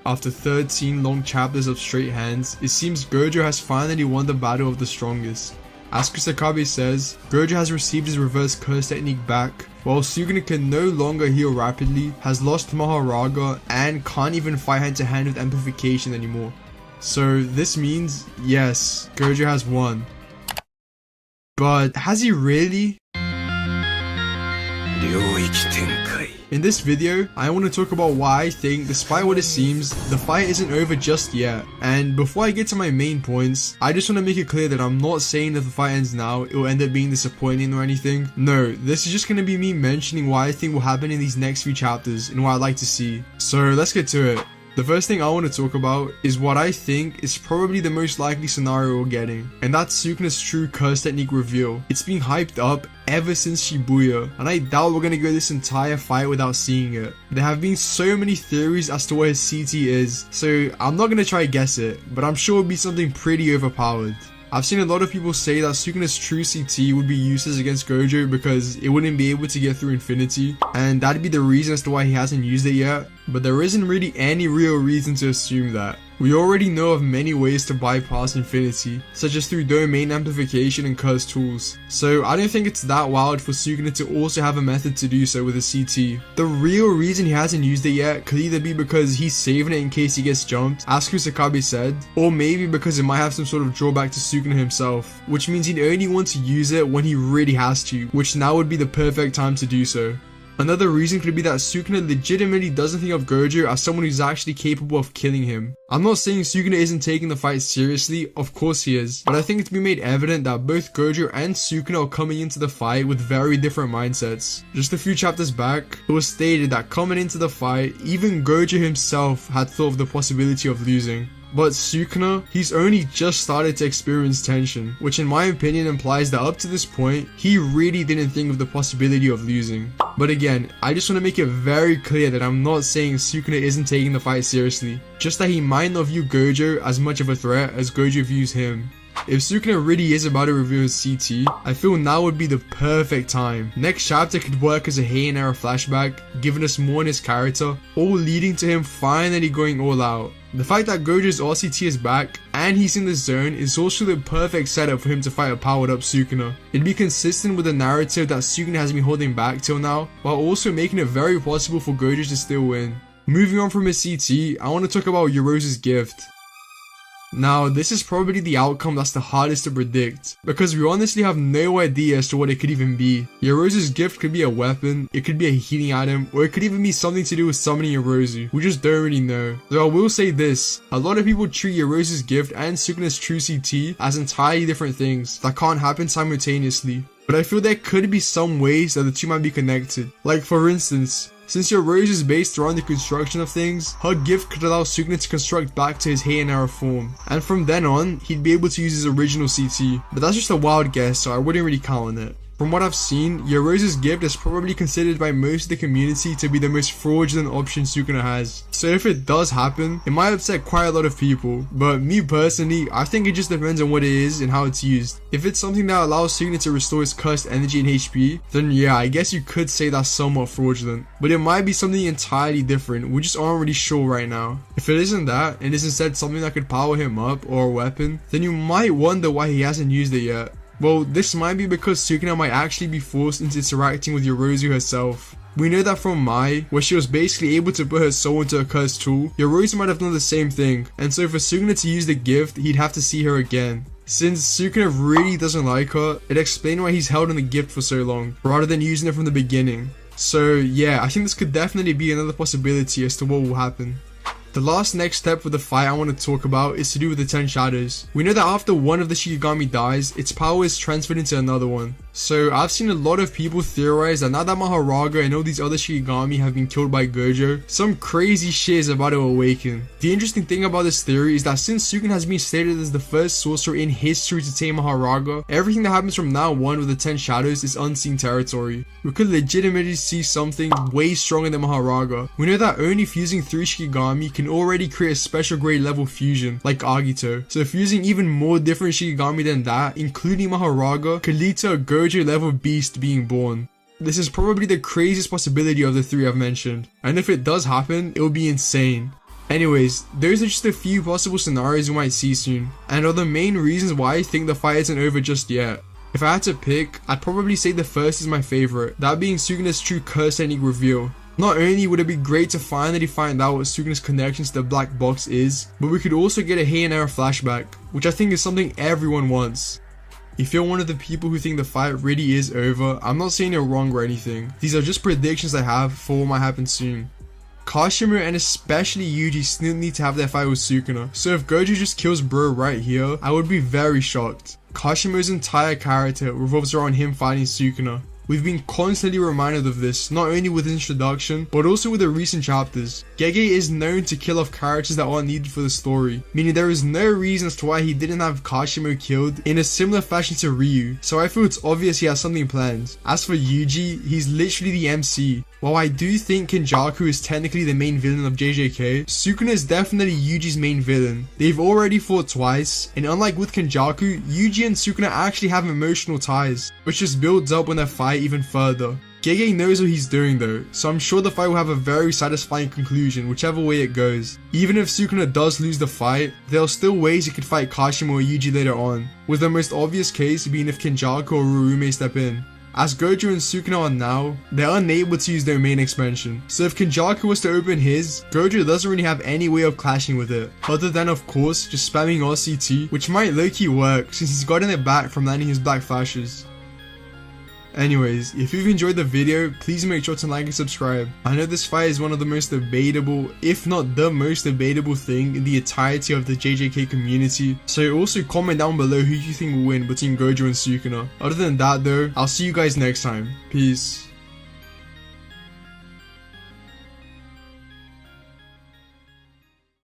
After 13 long chapters of straight hands, it seems Gojo has finally won the battle of the strongest. As Kusakabe says, Gojo has received his reverse curse technique back, while Sukuna can no longer heal rapidly, has lost Maharaga, and can't even fight hand to hand with amplification anymore. So this means, yes, Gojo has won. But has he really? In this video, I want to talk about why I think, despite what it seems, the fight isn't over just yet. And before I get to my main points, I just want to make it clear that I'm not saying that if the fight ends now, it will end up being disappointing or anything. No, this is just going to be me mentioning what I think will happen in these next few chapters and what I'd like to see. So let's get to it. The first thing I want to talk about is what I think is probably the most likely scenario we're getting, and that's Sukuna's true curse technique reveal. It's been hyped up ever since Shibuya, and I doubt we're gonna go this entire fight without seeing it. There have been so many theories as to what his CT is, so I'm not gonna try to guess it, but I'm sure it'll be something pretty overpowered. I've seen a lot of people say that Sukuna's true CT would be useless against Gojo because it wouldn't be able to get through infinity, and that'd be the reason as to why he hasn't used it yet, but there isn't really any real reason to assume that. We already know of many ways to bypass infinity, such as through domain amplification and curse tools, so I don't think it's that wild for Sukuna to also have a method to do so with his CT. The real reason he hasn't used it yet could either be because he's saving it in case he gets jumped, as Kusakabe said, or maybe because it might have some sort of drawback to Sukuna himself, which means he'd only want to use it when he really has to, which now would be the perfect time to do so. Another reason could be that Sukuna legitimately doesn't think of Gojo as someone who's actually capable of killing him. I'm not saying Sukuna isn't taking the fight seriously, of course he is, but I think it's been made evident that both Gojo and Sukuna are coming into the fight with very different mindsets. Just a few chapters back, it was stated that coming into the fight, even Gojo himself had thought of the possibility of losing. But Sukuna, he's only just started to experience tension, which in my opinion implies that up to this point, he really didn't think of the possibility of losing. But again, I just want to make it very clear that I'm not saying Sukuna isn't taking the fight seriously, just that he might not view Gojo as much of a threat as Gojo views him. If Sukuna really is about to reveal his CT, I feel now would be the perfect time. Next chapter could work as a Heian era flashback, giving us more in his character, all leading to him finally going all out. The fact that Gojo's RCT is back and he's in the zone is also the perfect setup for him to fight a powered up Sukuna. It'd be consistent with the narrative that Sukuna has been holding back till now, while also making it very possible for Gojo to still win. Moving on from his CT, I want to talk about Yorozu's gift. Now, this is probably the outcome that's the hardest to predict, because we honestly have no idea as to what it could even be. Yorozu's gift could be a weapon, it could be a healing item, or it could even be something to do with summoning Yorozu. We just don't really know. Though I will say this, a lot of people treat Yorozu's gift and Sukuna's true CT as entirely different things that can't happen simultaneously. But I feel there could be some ways that the two might be connected. Like for instance, since Yorozu is based around the construction of things, her gift could allow Sukuna to construct back to his Heian era form, and from then on, he'd be able to use his original CT, but that's just a wild guess, so I wouldn't really count on it. From what I've seen, Yorozu's gift is probably considered by most of the community to be the most fraudulent option Sukuna has. So if it does happen, it might upset quite a lot of people, but me personally, I think it just depends on what it is and how it's used. If it's something that allows Sukuna to restore his cursed energy and HP, then yeah, I guess you could say that's somewhat fraudulent. But it might be something entirely different, we just aren't really sure right now. If it isn't that, and is instead something that could power him up or a weapon, then you might wonder why he hasn't used it yet. Well, this might be because Sukuna might actually be forced into interacting with Yorozu herself. We know that from Mai, where she was basically able to put her soul into a cursed tool, Yorozu might have done the same thing, and so for Sukuna to use the gift, he'd have to see her again. Since Sukuna really doesn't like her, it explains why he's held on the gift for so long, rather than using it from the beginning. So yeah, I think this could definitely be another possibility as to what will happen. The last next step for the fight I want to talk about is to do with the 10 shadows. We know that after one of the Shikigami dies, its power is transferred into another one. So I've seen a lot of people theorize that now that Maharaga and all these other Shikigami have been killed by Gojo, some crazy shit is about to awaken. The interesting thing about this theory is that since Sukuna has been stated as the first sorcerer in history to tame Maharaga, everything that happens from now on with the 10 shadows is unseen territory. We could legitimately see something way stronger than Maharaga. We know that only fusing 3 Shikigami can already create a special grade level fusion, like Agito. So fusing even more different Shikigami than that, including Maharaga, could lead to a Gojo level beast being born. This is probably the craziest possibility of the 3 I've mentioned, and if it does happen, it will be insane. Anyways, those are just a few possible scenarios we might see soon, and are the main reasons why I think the fight isn't over just yet. If I had to pick, I'd probably say the first is my favorite, that being Sukuna's true curse technique reveal. Not only would it be great to finally find out what Sukuna's connection to the black box is, but we could also get a Heian era flashback, which I think is something everyone wants. If you're one of the people who think the fight really is over, I'm not saying you're wrong or anything. These are just predictions I have for what might happen soon. Kashimo and especially Yuji still need to have their fight with Sukuna, so if Gojo just kills bro right here, I would be very shocked. Kashimo's entire character revolves around him fighting Sukuna. We've been constantly reminded of this, not only with his introduction, but also with the recent chapters. Gege is known to kill off characters that aren't needed for the story, meaning there is no reason as to why he didn't have Kashimo killed in a similar fashion to Ryu, so I feel it's obvious he has something planned. As for Yuji, he's literally the MC. While I do think Kenjaku is technically the main villain of JJK, Sukuna is definitely Yuji's main villain. They've already fought twice, and unlike with Kenjaku, Yuji and Sukuna actually have emotional ties, which just builds up when they fight even further. Gege knows what he's doing though, so I'm sure the fight will have a very satisfying conclusion whichever way it goes. Even if Sukuna does lose the fight, there are still ways he could fight Kashimo or Yuji later on, with the most obvious case being if Kenjaku or Rurume step in. As Gojo and Sukuna are now, they're unable to use their main expansion, so if Kenjaku was to open his, Gojo doesn't really have any way of clashing with it, other than of course just spamming RCT, which might low-key work since he's gotten it back from landing his black flashes. Anyways, if you've enjoyed the video, please make sure to like and subscribe. I know this fight is one of the most debatable, if not the most debatable thing in the entirety of the JJK community, so also comment down below who you think will win between Gojo and Sukuna. Other than that though, I'll see you guys next time. Peace.